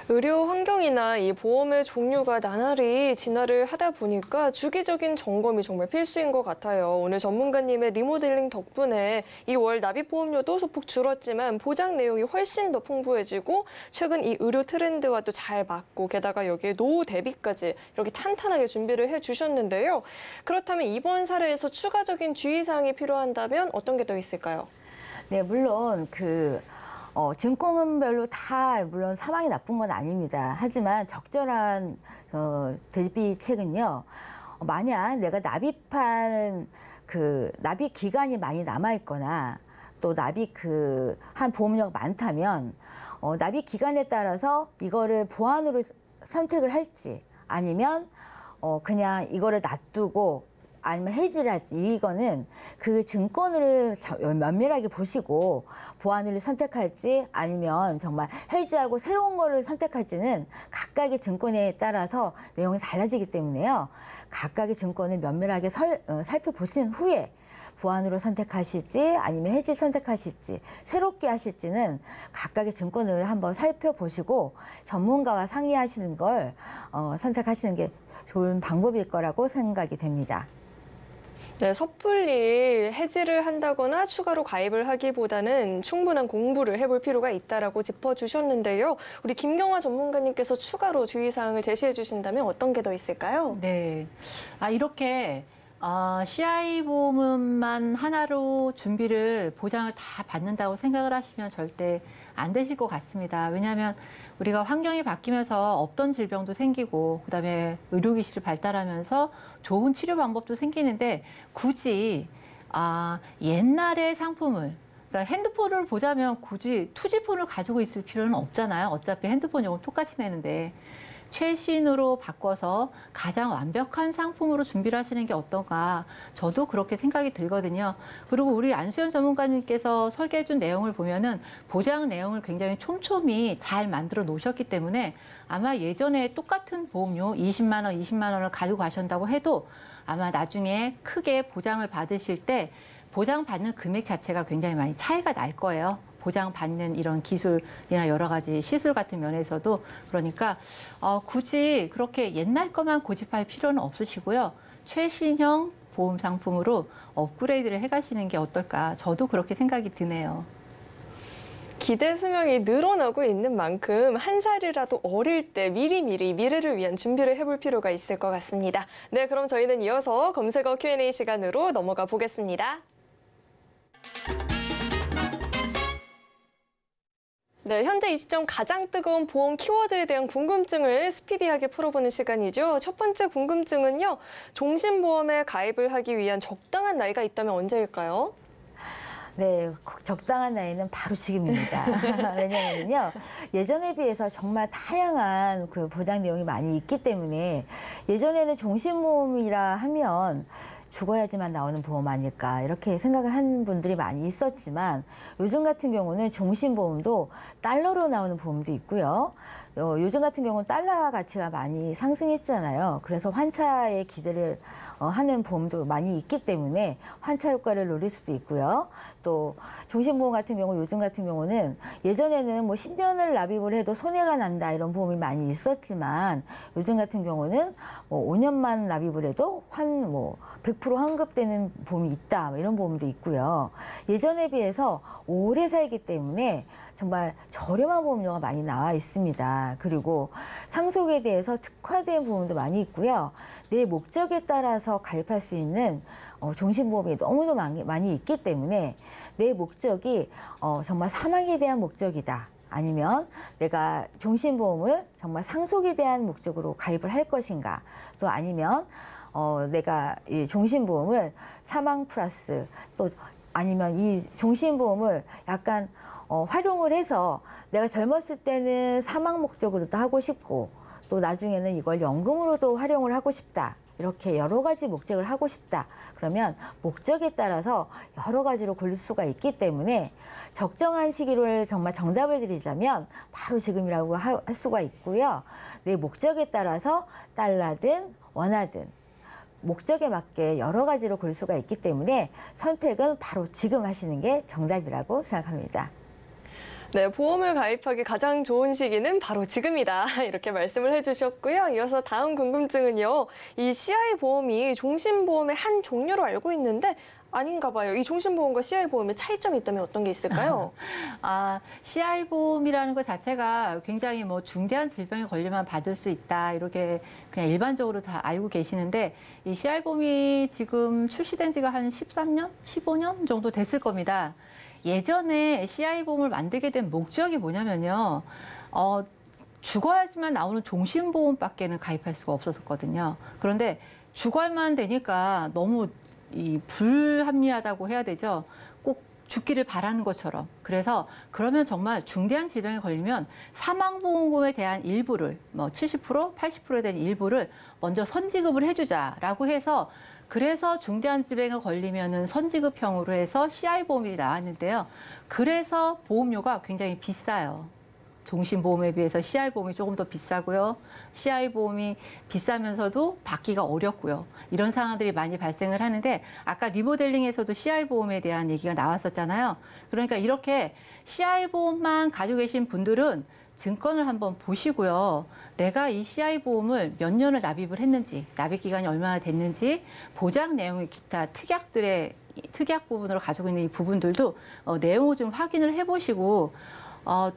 의료 환경이나 이 보험의 종류가 나날이 진화를 하다 보니까 주기적인 점검이 정말 필수인 것 같아요. 오늘 전문가님의 리모델링 덕분에 이 월 납입 보험료도 소폭 줄었지만 보장 내용이 훨씬 더 풍부해지고 최근 이 의료 트렌드와 또 잘 맞고, 게다가 여기에 노후 대비까지 이렇게 탄탄하게 준비를 해주셨는데요. 그렇다면 이번 사례에서 추가적인 주의사항이 필요한다면 어떤 게 더 있을까요? 네, 물론 증권별로 다 물론 사망이 나쁜 건 아닙니다. 하지만 적절한 대비책은요. 만약 내가 납입한 납입 기간이 많이 남아 있거나 또 한 보험료가 많다면 납입 기간에 따라서 이거를 보완으로 선택을 할지, 아니면 그냥 이거를 놔두고 아니면 해지를 할지, 이거는 그 증권을 면밀하게 보시고 보완을 선택할지 아니면 정말 해지하고 새로운 거를 선택할지는 각각의 증권에 따라서 내용이 달라지기 때문에요. 각각의 증권을 면밀하게 살펴보신 후에 보완으로 선택하실지 아니면 해지를 선택하실지 새롭게 하실지는 각각의 증권을 한번 살펴보시고 전문가와 상의하시는 걸 선택하시는 게 좋은 방법일 거라고 생각이 됩니다. 네, 섣불리 해지를 한다거나 추가로 가입을 하기보다는 충분한 공부를 해볼 필요가 있다라고 짚어주셨는데요. 우리 김경화 전문가님께서 추가로 주의사항을 제시해 주신다면 어떤 게 더 있을까요? 네. 이렇게 CI 보험만 하나로 보장을 다 받는다고 생각을 하시면 절대 안 되실 것 같습니다. 왜냐하면 우리가 환경이 바뀌면서 없던 질병도 생기고 그다음에 의료기술이 발달하면서 좋은 치료 방법도 생기는데 굳이 옛날의 상품을, 그러니까 핸드폰을 보자면 굳이 투지폰을 가지고 있을 필요는 없잖아요. 어차피 핸드폰 요금 똑같이 내는데 최신으로 바꿔서 가장 완벽한 상품으로 준비를 하시는 게 어떤가, 저도 그렇게 생각이 들거든요. 그리고 우리 안수연 전문가님께서 설계해 준 내용을 보면은 보장 내용을 굉장히 촘촘히 잘 만들어 놓으셨기 때문에 아마 예전에 똑같은 보험료 20만 원, 20만 원을 가지고 가신다고 해도 아마 나중에 크게 보장을 받으실 때 보장받는 금액 자체가 굉장히 많이 차이가 날 거예요. 보장받는 이런 기술이나 여러 가지 시술 같은 면에서도. 그러니까 굳이 그렇게 옛날 것만 고집할 필요는 없으시고요. 최신형 보험 상품으로 업그레이드를 해가시는 게 어떨까, 저도 그렇게 생각이 드네요. 기대 수명이 늘어나고 있는 만큼 한 살이라도 어릴 때 미리미리 미래를 위한 준비를 해볼 필요가 있을 것 같습니다. 네, 그럼 저희는 이어서 검색어 Q&A 시간으로 넘어가 보겠습니다. 네, 현재 이 시점 가장 뜨거운 보험 키워드에 대한 궁금증을 스피디하게 풀어보는 시간이죠. 첫 번째 궁금증은요, 종신보험에 가입을 하기 위한 적당한 나이가 있다면 언제일까요? 네, 적당한 나이는 바로 지금입니다. 왜냐하면요, 예전에 비해서 정말 다양한 보장 내용이 많이 있기 때문에 예전에는 종신보험이라 하면 죽어야지만 나오는 보험 아닐까 이렇게 생각을 하는 분들이 많이 있었지만 요즘 같은 경우는 종신보험도 달러로 나오는 보험도 있고요. 요즘 같은 경우는 달러 가치가 많이 상승했잖아요. 그래서 환차에 기대를 하는 보험도 많이 있기 때문에 환차 효과를 노릴 수도 있고요. 또 종신보험 같은 경우 요즘 같은 경우는 예전에는 뭐 10년을 납입을 해도 손해가 난다 이런 보험이 많이 있었지만 요즘 같은 경우는 뭐 5년만 납입을 해도 100% 환급되는 보험이 있다 이런 보험도 있고요. 예전에 비해서 오래 살기 때문에 정말 저렴한 보험료가 많이 나와 있습니다. 그리고 상속에 대해서 특화된 보험도 많이 있고요. 내 목적에 따라서 가입할 수 있는 종신보험이 너무도 많이 있기 때문에 내 목적이 정말 사망에 대한 목적이다. 아니면 내가 종신보험을 정말 상속에 대한 목적으로 가입을 할 것인가. 또 아니면 내가 이 종신보험을 사망 플러스 또 아니면 이 종신보험을 약간 활용을 해서 내가 젊었을 때는 사망 목적으로도 하고 싶고 또 나중에는 이걸 연금으로도 활용을 하고 싶다. 이렇게 여러 가지 목적을 하고 싶다. 그러면 목적에 따라서 여러 가지로 고를 수가 있기 때문에 적정한 시기를 정말 정답을 드리자면 바로 지금이라고 할 수가 있고요. 내 목적에 따라서 달러든 원화든 목적에 맞게 여러 가지로 고를 수가 있기 때문에 선택은 바로 지금 하시는 게 정답이라고 생각합니다. 네, 보험을 가입하기 가장 좋은 시기는 바로 지금이다. 이렇게 말씀을 해주셨고요. 이어서 다음 궁금증은요. 이 CI 보험이 종신보험의 한 종류로 알고 있는데 아닌가 봐요. 이 종신보험과 CI 보험의 차이점이 있다면 어떤 게 있을까요? CI 보험이라는 것 자체가 굉장히 뭐 중대한 질병에 걸리면 받을 수 있다. 이렇게 그냥 일반적으로 다 알고 계시는데 이 CI 보험이 지금 출시된 지가 한 13년, 15년 정도 됐을 겁니다. 예전에 CI 보험을 만들게 된 목적이 뭐냐면요. 죽어야지만 나오는 종신보험밖에는 가입할 수가 없었거든요. 그런데 죽어야만 되니까 너무 불합리하다고 해야 되죠. 꼭 죽기를 바라는 것처럼. 그래서 그러면 정말 중대한 질병에 걸리면 사망보험금에 대한 일부를 70%, 80%에 대한 일부를 먼저 선지급을 해주자라고 해서 그래서 중대한 질병에 걸리면은 선지급형으로 해서 CI 보험이 나왔는데요. 그래서 보험료가 굉장히 비싸요. 종신보험에 비해서 CI 보험이 조금 더 비싸고요. CI 보험이 비싸면서도 받기가 어렵고요. 이런 상황들이 많이 발생을 하는데 아까 리모델링에서도 CI 보험에 대한 얘기가 나왔었잖아요. 그러니까 이렇게 CI 보험만 가지고 계신 분들은 증권을 한번 보시고요. 내가 이 CI 보험을 몇 년을 납입을 했는지, 납입 기간이 얼마나 됐는지, 보장 내용의 기타 특약 부분으로 가지고 있는 이 부분들도 내용을 좀 확인을 해보시고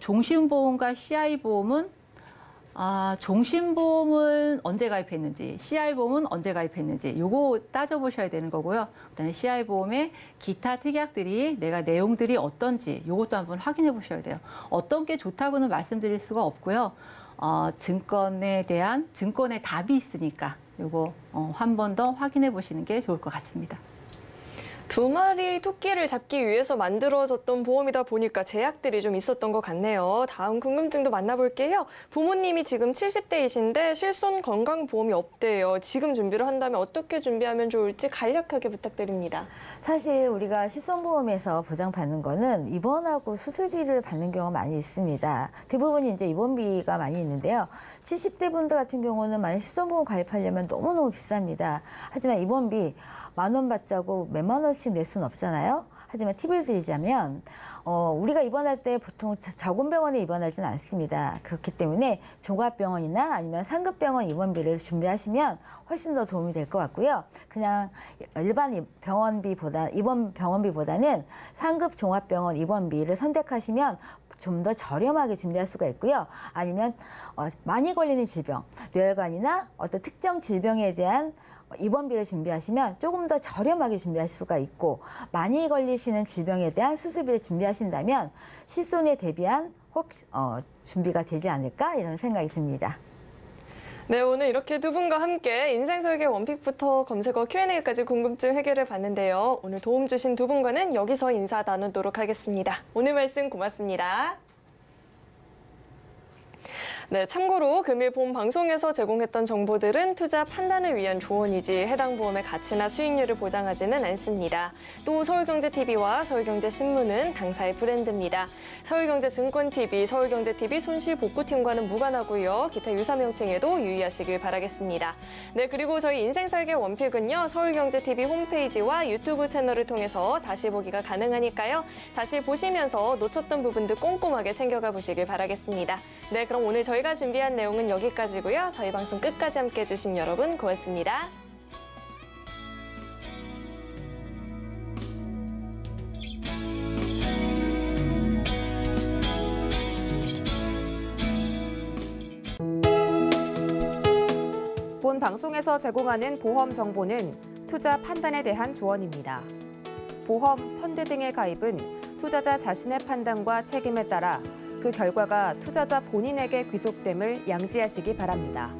종신보험과 CI 보험은 종신보험은 언제 가입했는지, CI 보험은 언제 가입했는지 요거 따져보셔야 되는 거고요. 그다음에 CI 보험의 기타 특약들이 내가 내용들이 어떤지 요것도 한번 확인해 보셔야 돼요. 어떤 게 좋다고는 말씀드릴 수가 없고요. 증권에 대한 증권의 답이 있으니까 요거 한 번 더 확인해 보시는 게 좋을 것 같습니다. 두 마리 토끼를 잡기 위해서 만들어졌던 보험이다 보니까 제약들이 좀 있었던 것 같네요. 다음 궁금증도 만나볼게요. 부모님이 지금 70대이신데 실손 건강보험이 없대요. 지금 준비를 한다면 어떻게 준비하면 좋을지 간략하게 부탁드립니다. 사실 우리가 실손보험에서 보장받는 거는 입원하고 수술비를 받는 경우가 많이 있습니다. 대부분이 이제 입원비가 많이 있는데요. 70대 분들 같은 경우는 만약 실손보험 가입하려면 너무너무 비쌉니다. 하지만 입원비 10,000원 받자고 몇만 원씩 낼 수는 없잖아요. 하지만 팁을 드리자면 우리가 입원할 때 보통 자곤병원에 입원하지는 않습니다. 그렇기 때문에 종합병원이나 아니면 상급병원 입원비를 준비하시면 훨씬 더 도움이 될 것 같고요. 그냥 일반 입원 병원비보다는 상급 종합병원 입원비를 선택하시면 좀 더 저렴하게 준비할 수가 있고요. 아니면 많이 걸리는 질병, 뇌혈관이나 어떤 특정 질병에 대한 입원비를 준비하시면 조금 더 저렴하게 준비할 수가 있고 많이 걸리시는 질병에 대한 수술비를 준비하신다면 실손에 대비한 준비가 되지 않을까 이런 생각이 듭니다. 네, 오늘 이렇게 두 분과 함께 인생설계 원픽부터 검색어 Q&A까지 궁금증 해결해 봤는데요. 오늘 도움 주신 두 분과는 여기서 인사 나누도록 하겠습니다. 오늘 말씀 고맙습니다. 네, 참고로 금일 본 방송에서 제공했던 정보들은 투자 판단을 위한 조언이지 해당 보험의 가치나 수익률을 보장하지는 않습니다. 또 서울경제TV와 서울경제신문은 당사의 브랜드입니다. 서울경제증권TV, 서울경제TV 손실복구팀과는 무관하고요. 기타 유사 명칭에도 유의하시길 바라겠습니다. 네, 그리고 저희 인생설계 원픽은요. 서울경제TV 홈페이지와 유튜브 채널을 통해서 다시 보기가 가능하니까요. 다시 보시면서 놓쳤던 부분들 꼼꼼하게 챙겨가 보시길 바라겠습니다. 네, 그럼 오늘 저희가 준비한 내용은 여기까지고요. 저희 방송 끝까지 함께해 주신 여러분 고맙습니다. 본 방송에서 제공하는 보험 정보는 투자 판단에 대한 조언입니다. 보험, 펀드 등의 가입은 투자자 자신의 판단과 책임에 따라 그 결과가 투자자 본인에게 귀속됨을 양지하시기 바랍니다.